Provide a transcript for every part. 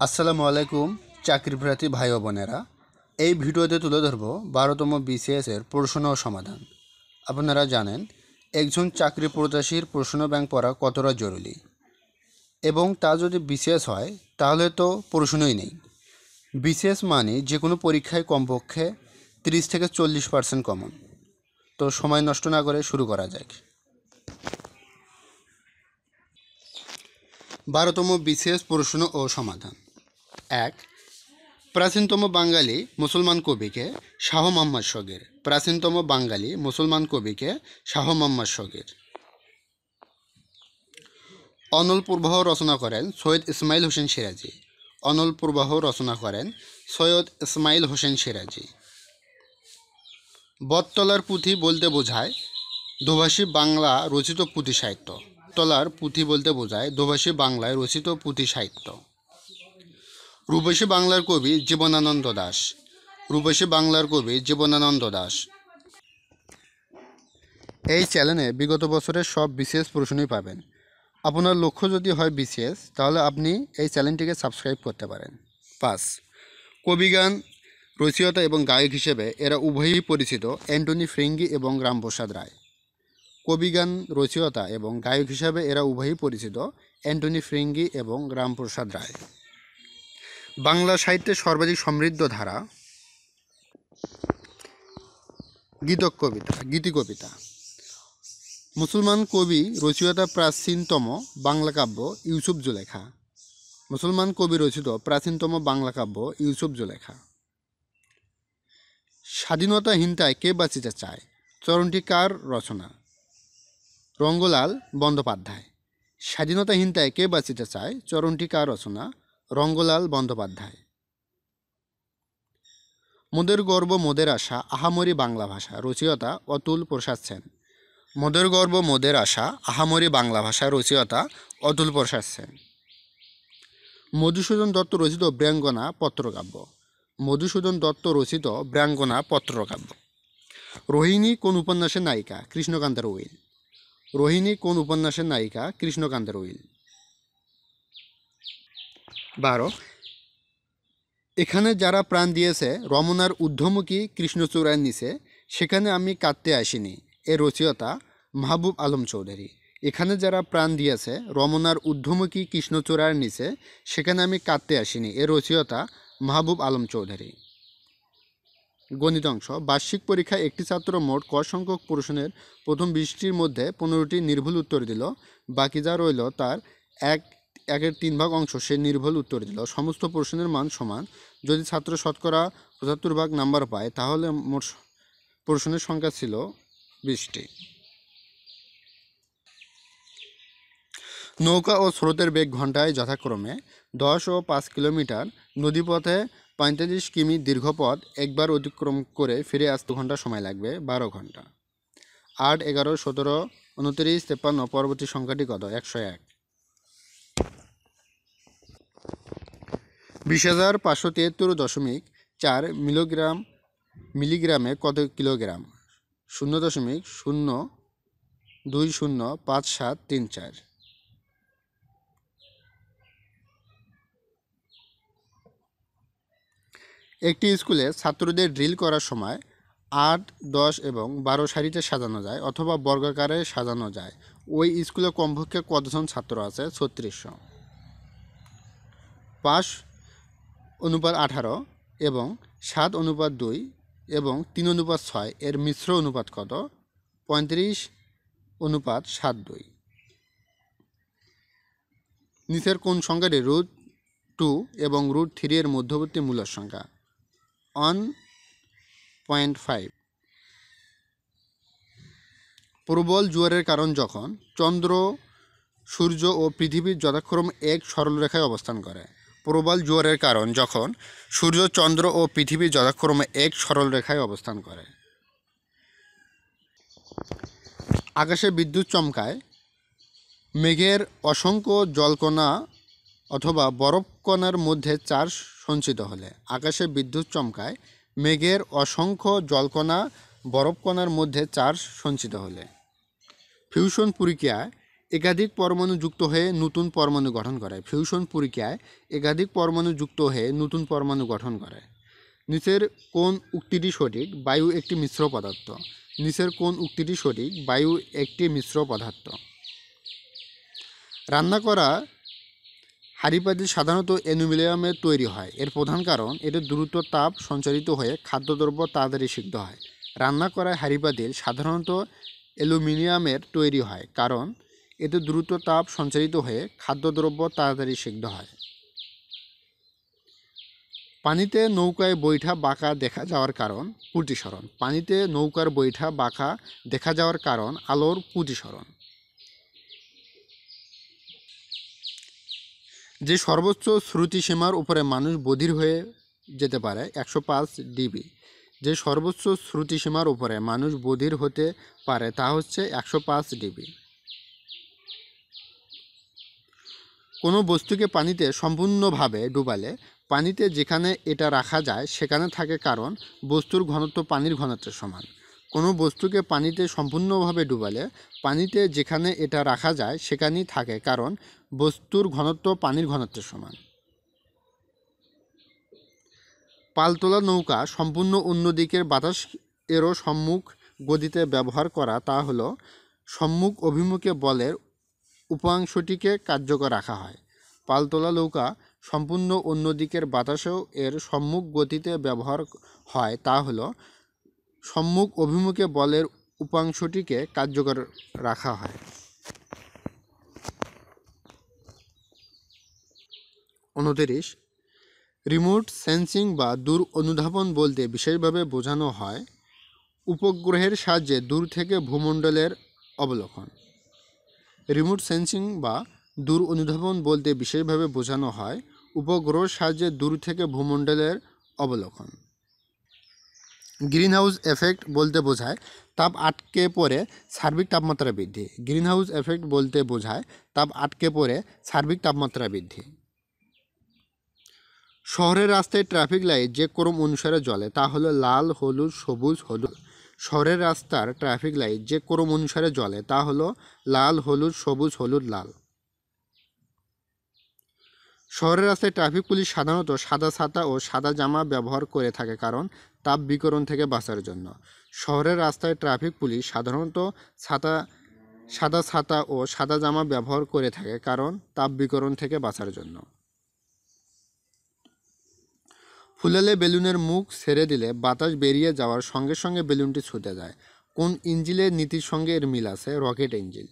আসসালামু আলাইকুম চাকরি প্রার্থী ভাই ও বোনেরা, এই ভিডিওতে তুলে ধরব 12তম BCS এর প্রশ্ন ও সমাধান। আপনারা জানেন একজন চাকরি প্রত্যাশীর প্রশ্ন ব্যাংক পড়া কতটা জরুরি, এবং তা যদি BCS হয় তাহলে তো প্রশ্নই নেই। BCS মানে যে কোনো পরীক্ষায় কমপক্ষে 30 থেকে 40% কমন। তো সময় নষ্ট না করে শুরু করা যাক। 12তম BCS প্রশ্ন ও সমাধান। 1. প্রাচীনতম বাঙালি মুসলমান কবিকে শাহ মোহাম্মদ শগের। প্রাচীনতম বাঙালি মুসলমান কবিকে শাহ মোহাম্মদ শগের। অনল প্রবাহ রচনা করেন সৈয়দ ইসমাইল হোসেন সিরাজি। অনল প্রবাহ রচনা করেন সৈয়দ ইসমাইল হোসেন সিরাজি। বটতলার পুঁথি বলতে বোঝায় দোভাষী বাংলা রচিত পুঁথি সাহিত্য। তলার পুঁথি বলতে বোঝায় দোভাষী বাংলায় রচিত পুঁথি সাহিত্য। রূপসী বাংলার কবি জীবনানন্দ দাশ। রূপসী বাংলার কবি জীবনানন্দ দাশ। এই চ্যানেলে বিগত বছরের সব BCS প্রশ্নই পাবেন। আপনার লক্ষ্য যদি হয় BCS, তাহলে আপনি এই চ্যানেলটিকে সাবস্ক্রাইব করতে পারেন। 5. কবিগান রচয়িতা এবং গায়ক হিসেবে এরা উভয়ই পরিচিত অ্যান্টনি ফ্রিঙ্গি এবং রামপ্রসাদ রায়। কবিগান রচয়িতা এবং গায়ক হিসাবে এরা উভয়ই পরিচিত অ্যান্টনি ফ্রিঙ্গি এবং রামপ্রসাদ রায়। বাংলা সাহিত্যের সর্বাধিক সমৃদ্ধ ধারা গীতিকবিতা। মুসলমান কবি রচয়িতা প্রাচীনতম বাংলা কাব্য ইউসুফ জুলেখা। মুসলমান কবি রচিত প্রাচীনতম বাংলা কাব্য ইউসুফ জুলেখা। স্বাধীনতাহীনতায় কে বাঁচিতে চায় চরণটি কার রচনা? রঙ্গলাল বন্দ্যোপাধ্যায়। স্বাধীনতাহীনতায় কে বাঁচিতে চায় চরণটি কার রচনা? রঙ্গলাল বন্দ্যোপাধ্যায়। মোদের গর্ব মোদের আশা আহামরি বাংলা ভাষা রচয়িতা অতুল প্রসাদ সেন। মোদের গর্ব মোদের আশা আহামরি বাংলা ভাষা রচয়িতা অতুল প্রসাদ সেন। মধুসূদন দত্ত রচিত ব্যঙ্গনা পত্রকাব্য। মধুসূদন দত্ত রচিত ব্যঙ্গনা পত্রকাব্য। রোহিণী কোন উপন্যাসের নায়িকা? কৃষ্ণকান্তের উইল। রোহিণী কোন উপন্যাসের নায়িকা? কৃষ্ণকান্তের উইল। 12. এখানে যারা প্রাণ দিয়েছে রমনার ঊর্ধ্বমুখী কৃষ্ণচূড়ার নিচে, সেখানে আমি কাঁদতে আসিনি, এর রচয়িতা মাহবুব আলম চৌধুরী। এখানে যারা প্রাণ দিয়েছে রমনার ঊর্ধ্বমুখী কৃষ্ণচূড়ার নিচে, সেখানে আমি কাঁদতে আসিনি, এর রচয়িতা মাহবুব আলম চৌধুরী। গণিত অংশ। বার্ষিক পরীক্ষায় একটি ছাত্র মোট ক সংখ্যক প্রশ্নের প্রথম 20টির মধ্যে 15টি নির্ভুল উত্তর দিল, বাকি যা রইল তার একের 3 ভাগ অংশ সে নির্ভুল উত্তর দিল। সমস্ত প্রশ্নের মান সমান। যদি ছাত্র শতকরা 75 নাম্বার পায় তাহলে মোট প্রশ্নের সংখ্যা ছিল 20টি। নৌকা ও স্রোতের বেগ ঘন্টায় যথাক্রমে 10 ও 5 কিলোমিটার, নদীপথে 45 কিমি দীর্ঘ পথ একবার অতিক্রম করে ফিরে আসতে ঘন্টা সময় লাগবে 12 ঘন্টা। 8, 11, 17, 29, 53 পরবর্তী সংখ্যাটি কত? 101। 20,573.4 মিলিগ্রামে কত কিলোগ্রাম? 0.0205734। একটি স্কুলে ছাত্রদের ড্রিল করার সময় 8, 10 এবং 12 সারিতে সাজানো যায় অথবা বর্গাকারে সাজানো যায়। ওই স্কুলে কমপক্ষে কতজন ছাত্র আছে? 3600। 5:18 এবং 7:2 এবং 3:6 এর মিশ্র অনুপাত কত? 35:72। নিচের কোন সংখ্যাটি √2 এবং √3 এর মধ্যবর্তী মূলের সংখ্যা? 1.5। প্রবল জোয়ারের কারণ যখন চন্দ্র, সূর্য ও পৃথিবীর যথাক্রমে এক সরলরেখায় অবস্থান করে। প্রবল জোয়ারের কারণ যখন সূর্য, চন্দ্র ও পৃথিবী যথাক্রমে এক সরলরেখায় অবস্থান করে। আকাশে বিদ্যুৎ চমকায় মেঘের অসংখ্য জলকণা অথবা বরফকণার মধ্যে চার্জ সঞ্চিত হলে। আকাশে বিদ্যুৎ চমকায় মেঘের অসংখ্য জলকণা বরফকণার মধ্যে চার্জ সঞ্চিত হলে। ফিউশন প্রক্রিয়ায় একাধিক পরমাণু যুক্ত হয়ে নতুন পরমাণু গঠন করে। ফিউশন প্রক্রিয়ায় একাধিক পরমাণু যুক্ত হয়ে নতুন পরমাণু গঠন করে। নিচের কোন উক্তিটি সঠিক? বায়ু একটি মিশ্র পদার্থ। নিচের কোন উক্তিটি সঠিক? বায়ু একটি মিশ্র পদার্থ। রান্না করা হাঁড়ি-পাতিল সাধারণত অ্যালুমিনিয়ামে তৈরি হয়। এর প্রধান কারণ এতে দ্রুত তাপ সঞ্চারিত হয়ে খাদ্যদ্রব্য তাড়াতাড়ি সিদ্ধ হয়। রান্না করা হাঁড়ি-পাতিল সাধারণত অ্যালুমিনিয়ামের তৈরি হয়, কারণ এতে দ্রুত তাপ সঞ্চারিত হয়ে খাদ্যদ্রব্য তাড়াতাড়ি সিদ্ধ হয়। পানিতে নৌকায় বৈঠা বাঁকা দেখা যাওয়ার কারণ প্রতিসরণ। পানিতে নৌকার বৈঠা বাঁকা দেখা যাওয়ার কারণ আলোর প্রতিসরণ। যে সর্বোচ্চ শ্রুতিসীমার উপরে মানুষ বধির হয়ে যেতে পারে 105 ডিবি। যে সর্বোচ্চ শ্রুতিসীমার উপরে মানুষ বধির হতে পারে তা হচ্ছে 105 ডিবি। কোনো বস্তুকে পানিতে সম্পূর্ণভাবে ডুবালে পানিতে যেখানে এটা রাখা যায় সেখানে থাকে, কারণ বস্তুর ঘনত্ব পানির ঘনত্বের সমান। কোনো বস্তুকে পানিতে সম্পূর্ণভাবে ডুবালে পানিতে যেখানে এটা রাখা যায় সেখানেই থাকে, কারণ বস্তুর ঘনত্ব পানির ঘনত্বের সমান। পালতোলা নৌকা সম্পূর্ণ অন্য দিকের বাতাস এরও সম্মুখ গতিতে ব্যবহার করা, তা হলো সম্মুখ অভিমুখে বলের উপাংশটিকে কার্যকর রাখা হয়। পালতোলা নৌকা সম্পূর্ণ অন্য দিকের বাতাসেও এর সম্মুখ গতিতে ব্যবহার হয়, তা হলো সম্মুখ অভিমুখে বলের উপাংশটিকে কার্যকর রাখা হয়। 29 রিমোট সেন্সিং বা দূর অনুধাবন বলতে বিশেষভাবে বোঝানো হয় উপগ্রহের সাহায্যে দূর থেকে ভূমণ্ডলের অবলোকন। রিমোট সেন্সিং বা দূর অনুধাবন বলতে বিশেষভাবে বোঝানো হয় উপগ্রহের সাহায্যে দূর থেকে ভূমণ্ডলের অবলোকন। গ্রিনহাউস এফেক্ট বলতে বোঝায় তাপ আটকে পড়ে সার্বিক তাপমাত্রা বৃদ্ধি। গ্রিনহাউস এফেক্ট বলতে বোঝায় তাপ আটকে পড়ে সার্বিক তাপমাত্রা বৃদ্ধি। শহরের রাস্তায় ট্রাফিক লাইট যে ক্রম অনুসারে জ্বলে তা হলো লাল, হলুদ, সবুজ, হলুদ। শহরের রাস্তার ট্রাফিক লাইট যে ক্রম অনুসারে জ্বলে তা হলো লাল, হলুদ, সবুজ, হলুদ, লাল। শহরের রাস্তায় ট্রাফিক পুলিশ সাধারণত সাদা ছাতা ও সাদা জামা ব্যবহার করে থাকে, কারণ তাপ বিকিরণ থেকে বাঁচার জন্য। শহরের রাস্তায় ট্রাফিক পুলিশ সাধারণত সাদা ছাতা ও সাদা জামা ব্যবহার করে থাকে, কারণ তাপ বিকিরণ থেকে বাঁচার জন্য। ফুলালে বেলুনের মুখ ছেড়ে দিলে বাতাস বেরিয়ে যাওয়ার সঙ্গে সঙ্গে বেলুনটি ছুটে যায়। কোন ইঞ্জিনের নীতির সঙ্গে এর মিল আছে? Rocket engine.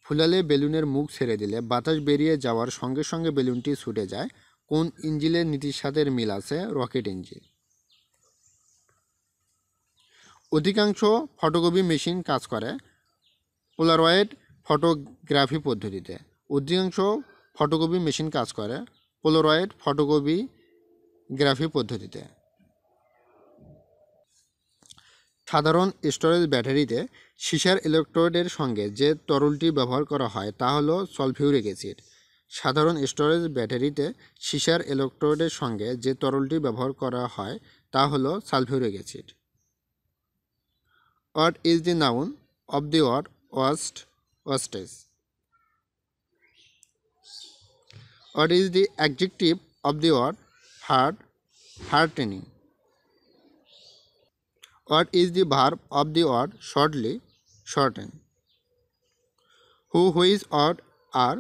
ফুলালে বেলুনের মুখ ছেড়ে দিলে বাতাস বেরিয়ে যাওয়ার সঙ্গে সঙ্গে বেলুনটি ছুটে যায়। কোন ইঞ্জিনের নীতির সাথে এর মিল আছে? Rocket engine. অধিকাংশ ফটোকপি মেশিন কাজ করে পোলারয়েড ফটোগ্রাফি পদ্ধতিতে। অধিকাংশ ফটোকপি মেশিন কাজ করে পোলারয়েড ফটোকপি গ্রাফি পদ্ধতিতে। সাধারণ স্টোরেজ ব্যাটারিতে সীসার ইলেকট্রোডের সঙ্গে যে তরলটি ব্যবহার করা হয় তা হলো সালফিউরিক অ্যাসিড। সাধারণ স্টোরেজ ব্যাটারিতে সীসার ইলেকট্রোডের সঙ্গে যে তরলটি ব্যবহার করা হয় তা হলো sulphuric acid. What is the noun of the word wastage? What is the adjective of the word heartening? What is the verb of the word shortly, shorten? Who, which, what are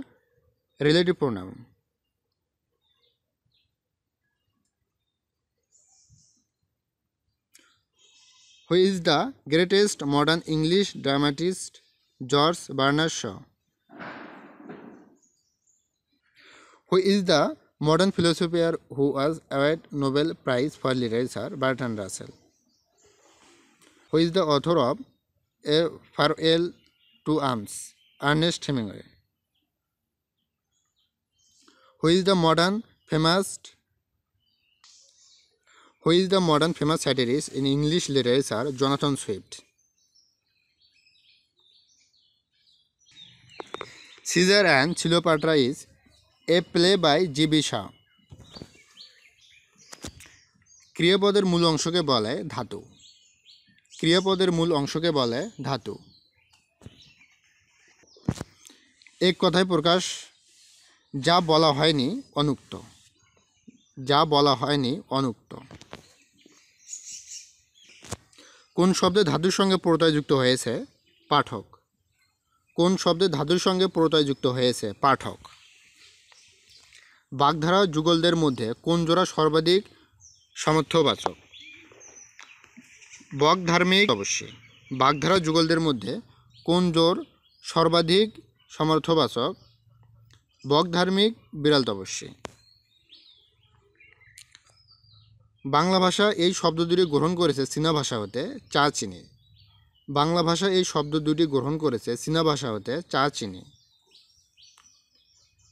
relative pronoun? Who is the greatest modern English dramatist? George Bernard Shaw. Who is the modern philosopher who was awarded Nobel Prize for Literature? Bertrand Russell. Who is the author of A Farewell to Arms? Ernest Hemingway. Who is the modern famous satirist in English literature? Jonathan Swift. Caesar and Cleopatra is a play by G.B. Shaw. ক্রিয়াপদের মূল অংশকে বলে ধাতু। ক্রিয়াপদের মূল অংশকে বলে ধাতু। এক কথায় প্রকাশ, যা বলা হয়নি অনুক্ত, যা বলা হয়নি অনুক্ত। কোন শব্দে ধাতুর সঙ্গে প্রত্যয় যুক্ত হয়েছে? পাঠক। কোন শব্দে ধাতুর সঙ্গে প্রত্যয় যুক্ত হয়েছে? পাঠক। বাগধারা যুগলদের মধ্যে কোন জোড়া সর্বাধিক সামর্থ্যবাচক? বকধার্মিক অবশ্যই। বাগধারা যুগলদের মধ্যে কোন জোড় সর্বাধিক সামর্থ্যবাচক? বকধার্মিক বিড়াল তপস্বী। বাংলা ভাষা এই শব্দ দুটি গ্রহণ করেছে চীনা ভাষা হতে, চা চিনি। বাংলা ভাষা এই শব্দ দুটি গ্রহণ করেছে চীনা ভাষা হতে, চা চিনি।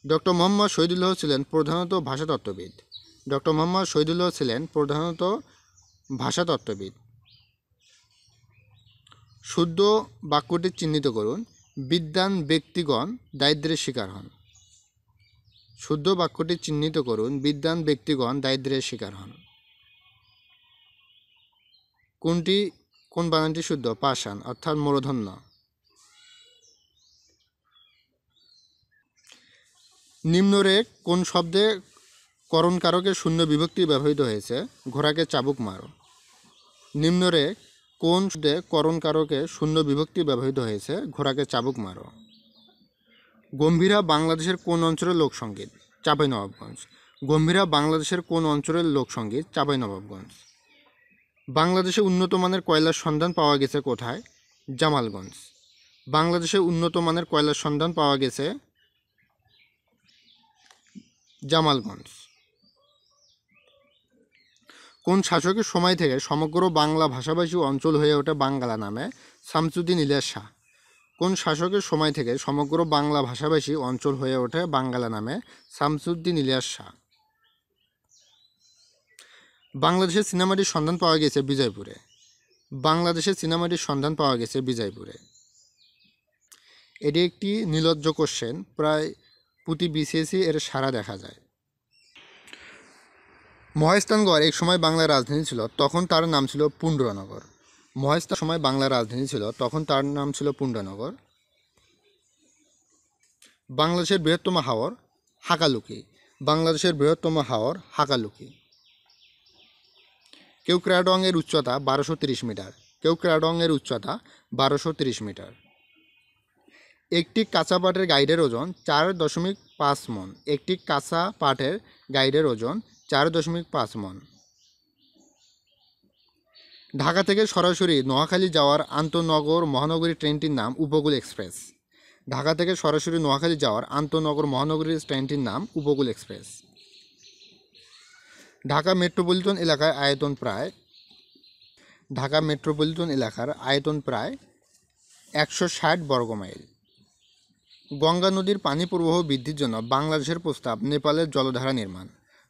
ডক্টর মোহাম্মদ শহীদুল্লাহ ছিলেন প্রধানত ভাষাতত্ত্ববিদ। ডক্টর মোহাম্মদ শহীদুল্লাহ ছিলেন প্রধানত ভাষাতত্ত্ববিদ। শুদ্ধ বাক্যটি চিহ্নিত করুন। বিদ্বান ব্যক্তিগণ দারিদ্র্যের শিকার হন। শুদ্ধ বাক্যটি চিহ্নিত করুন। বিদ্বান ব্যক্তিগণ দারিদ্র্যের শিকার হন। কোন বানানটি শুদ্ধ? পাষাণ অর্থাৎ মূর্ধন্য। নিম্নরেখ কোন শব্দে করণকারকের শূন্য বিভক্তি ব্যবহৃত হয়েছে? ঘোড়াকে চাবুক মারো। নিম্নরেখ কোন শব্দে করণকারকে শূন্য বিভক্তি ব্যবহৃত হয়েছে? ঘোড়াকে চাবুক মারো। গম্ভীরা বাংলাদেশের কোন অঞ্চলের লোকসঙ্গীত? চাঁপাইনবাবগঞ্জ। গম্ভীরা বাংলাদেশের কোন অঞ্চলের লোকসঙ্গীত? চাঁপাইনবাবগঞ্জ। বাংলাদেশে উন্নত মানের কয়লার সন্ধান পাওয়া গেছে কোথায়? জামালগঞ্জ। বাংলাদেশে উন্নত মানের কয়লার সন্ধান পাওয়া গেছে জামালগঞ্জ। কোন শাসকের সময় থেকে সমগ্র বাংলা ভাষাভাষী অঞ্চল হয়ে ওঠে বাঙ্গালা নামে? শামসুদ্দিন ইলিয়াস শাহ। কোন শাসকের সময় থেকে সমগ্র বাংলা ভাষাভাষী অঞ্চল হয়ে ওঠে বাঙ্গালা নামে? শামসুদ্দিন ইলিয়াস শাহ। বাংলাদেশের সিনেমাটির সন্ধান পাওয়া গেছে বিজয়পুরে। বাংলাদেশের সিনেমাটির সন্ধান পাওয়া গেছে বিজয়পুরে। এটি একটি নির্লজ্জ কোশ্চেন, প্রায় প্রতি বিসিএসই এর সাড়া দেখা যায়। মহেস্থানগড় এক সময় বাংলার রাজধানী ছিল, তখন তার নাম ছিল পুণ্ড্রনগর। মহেস্থান সময় বাংলার রাজধানী ছিল, তখন তার নাম ছিল পুণ্ড্রনগর। বাংলাদেশের বৃহত্তম হাওর হাকালুকি। বাংলাদেশের বৃহত্তম হাওর হাকালুকি। কেওক্রাডং এর উচ্চতা 1230 মিটার। কেওক্রাডং এর উচ্চতা 1230 মিটার। একটি কাঁচা পাটের গাইডের ওজন 4.5 মণ। একটি কাঁচা পাটের গাইডের ওজন 4.5 মণ। ঢাকা থেকে সরাসরি নোয়াখালী যাওয়ার আন্তঃনগর মহানগরী ট্রেনটির নাম উপকূল এক্সপ্রেস। ঢাকা থেকে সরাসরি নোয়াখালী যাওয়ার আন্তঃনগর মহানগরী ট্রেনটির নাম উপকূল এক্সপ্রেস। ঢাকা মেট্রোপলিটন এলাকার আয়তন প্রায় 160 বর্গমাইল। গঙ্গা নদীর পানি প্রবাহ বৃদ্ধির জন্য বাংলাদেশের প্রস্তাব নেপালের জলধারা নির্মাণ।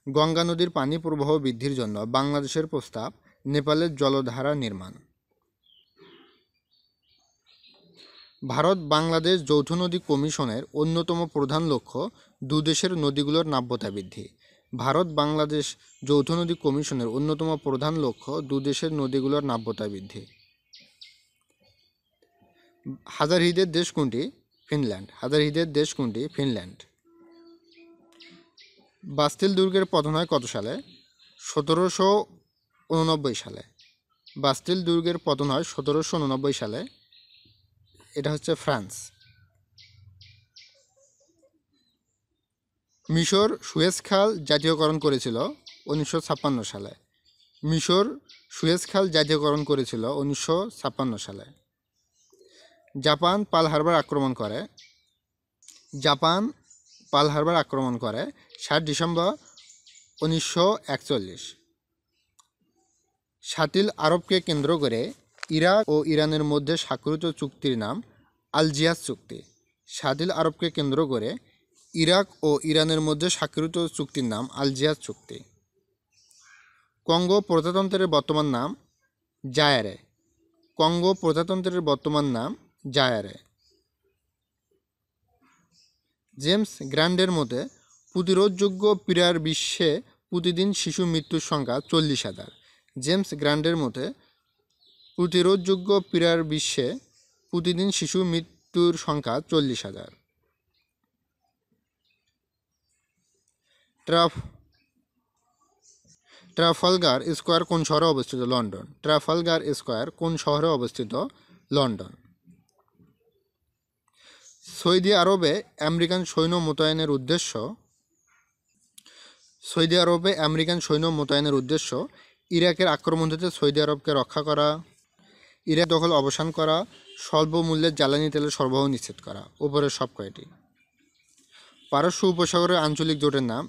গঙ্গা নদীর পানি প্রবাহ বৃদ্ধির জন্য বাংলাদেশের প্রস্তাব নেপালের জলধারা নির্মাণ। ভারত বাংলাদেশ যৌথ নদী কমিশনের অন্যতম প্রধান লক্ষ্য দুদেশের নদীগুলোর নাব্যতা বৃদ্ধি। ভারত বাংলাদেশ যৌথ নদী কমিশনের অন্যতম প্রধান লক্ষ্য দুদেশের নদীগুলোর নাব্যতা বৃদ্ধি। হাজার হ্রদের দেশ কোনটি? ফিনল্যান্ড। হাজার হ্রদের দেশ কোনটি? ফিনল্যান্ড। বাস্তিল দুর্গের পতন হয় কত সালে? 1789 সালে। বাস্তিল দুর্গের পতন হয় 1789 সালে। এটা হচ্ছে ফ্রান্স। মিশর সুয়েজ খাল জাতীয়করণ করেছিল 1956 সালে। মিশর সুয়েজ খাল জাতীয়করণ করেছিল 1956 সালে। জাপান পার্ল হারবার আক্রমণ করে 7 ডিসেম্বর 1941। শাতিল আরবকে কেন্দ্র করে ইরাক ও ইরানের মধ্যে স্বাক্ষরিত চুক্তির নাম আলজিয়ার্স চুক্তি। শাতিল আরবকে কেন্দ্র করে ইরাক ও ইরানের মধ্যে স্বাক্ষরিত চুক্তির নাম আলজিয়ার্স চুক্তি। কঙ্গো প্রজাতন্ত্রের বর্তমান নাম জায়ারে। কঙ্গো প্রজাতন্ত্রের বর্তমান নাম জায়ারে। জেমস গ্র্যান্ডের মতে প্রতিরোধযোগ্য পীড়ার বিশ্বে প্রতিদিন শিশু মৃত্যুর সংখ্যা 40,000। জেমস গ্র্যান্ডের মতে প্রতিরোধযোগ্য পীড়ার বিশ্বে প্রতিদিন শিশু মৃত্যুর সংখ্যা 40,000। ট্রাফালগার স্কোয়ার কোন শহরে অবস্থিত? লন্ডন। ট্রাফালগার স্কোয়ার কোন শহরে অবস্থিত? লন্ডন। সৌদি আরবে আমেরিকান সৈন্য মোতায়েনের উদ্দেশ্য? সৌদি আরবে আমেরিকান সৈন্য মোতায়েনের উদ্দেশ্য ইরাকের আক্রমণ থেকে সৌদি আরবকে রক্ষা করা, ইরাক দখল অবসান করা, স্বল্প মূল্যের জ্বালানি তেলের সরবরাহ নিশ্চিত করা। উপরের সব কয়টি? পারস্য উপসাগরের আঞ্চলিক জোটের নাম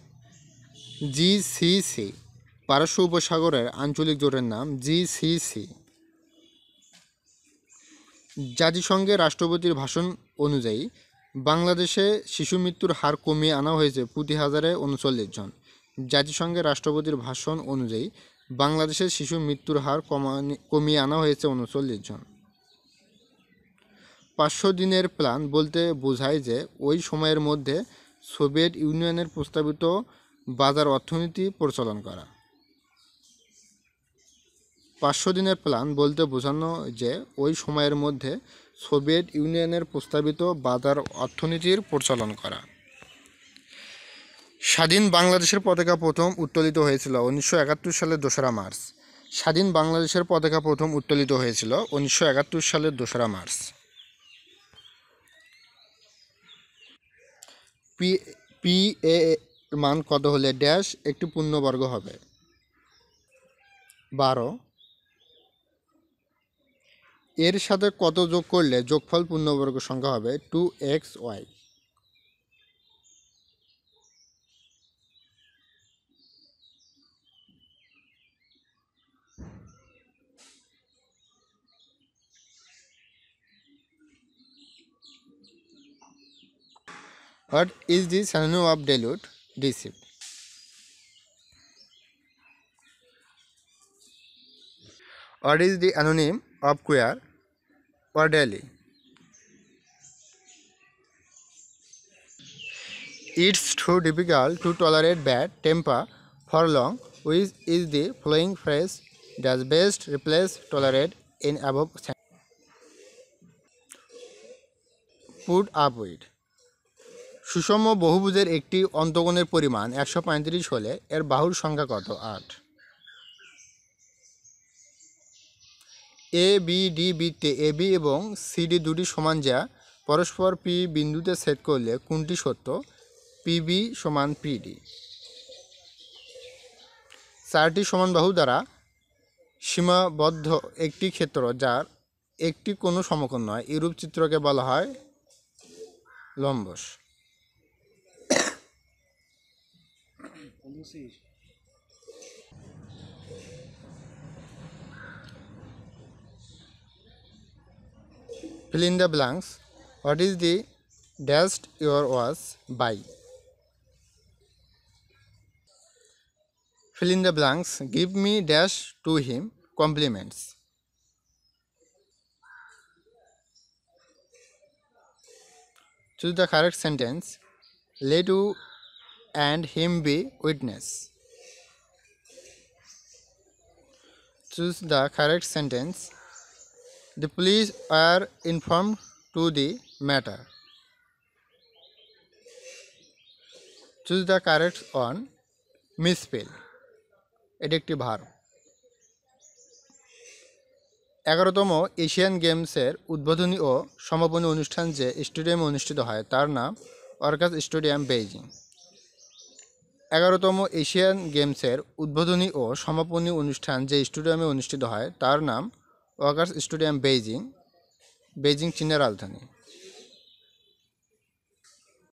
জিসিসি। পারস্য উপসাগরের আঞ্চলিক জোটের নাম জিসিসি। জাতিসংঘের রাষ্ট্রপতির ভাষণ অনুযায়ী বাংলাদেশে শিশু মৃত্যুর হার কমিয়ে আনা হয়েছে প্রতি হাজারে 39 জন। জাতিসংঘের রাষ্ট্রপতির ভাষণ অনুযায়ী বাংলাদেশের শিশু মৃত্যুর হার কমিয়ে আনা হয়েছে 39 জন। 500 দিনের প্ল্যান বলতে বোঝায় যে ওই সময়ের মধ্যে সোভিয়েত ইউনিয়নের প্রস্তাবিত বাজার অর্থনীতি প্রচলন করা। 500 দিনের প্ল্যান বলতে বোঝানো যে ওই সময়ের মধ্যে সোভিয়েত ইউনিয়নের প্রস্তাবিত বাজার অর্থনীতির প্রচলন করা। স্বাধীন বাংলাদেশের পতাকা প্রথম উত্তোলিত হয়েছিল 1971 সালের 2রা মার্চ। স্বাধীন বাংলাদেশের পতাকা প্রথম উত্তোলিত হয়েছিল 1971 সালের 2রা মার্চ। পি এ মান কত হলে ড্যাশ একটি পূর্ণবর্গ হবে? 12। এর সাথে কত যোগ করলে যোগফল পূর্ণবর্গ সংখ্যা হবে? 2xy। What is the synonym of dilute? Deceive. What is the anonym of queer? Orderly. It's too difficult to tolerate bad temper for long. Which is the following phrase that best replace tolerate in above sentence? Put up with. সুষম বহুভুজের একটি অন্তকোণের পরিমাণ 135 হলে এর বাহুর সংখ্যা কত? 8। A B D বৃত্তে A B এবং সিডি দুটি সমান যা পরস্পর পি বিন্দুতে ছেদ করলে কোনটি সত্য? পিবি সমান পিডি। 4টি সমান বাহু দ্বারা সীমাবদ্ধ একটি ক্ষেত্র যার একটি কোনো সমকোণ নয় এরূপ চিত্রকে বলা হয় লম্বস। Fill in the blanks. What is the dashed your was by? Fill in the blanks. Give me dash to him compliments. Choose the correct sentence. Let you and him be witness. Choose the correct sentence. The police are informed to the matter. Choose the correct one. Misspell. এটি একটি ভার। 11তম Asian গেমসের উদ্বোধনী ও সমাপনী অনুষ্ঠান যে স্টেডিয়ামে অনুষ্ঠিত হয় তার নাম অর্কাস স্টেডিয়াম বেইজিং। 11তম এশিয়ান গেমসের উদ্বোধনী ও সমাপনী অনুষ্ঠান যে স্টেডিয়ামে অনুষ্ঠিত হয় তার নাম অর্কাস স্টেডিয়াম বেইজিং। বেইজিং চীনের রাজধানী।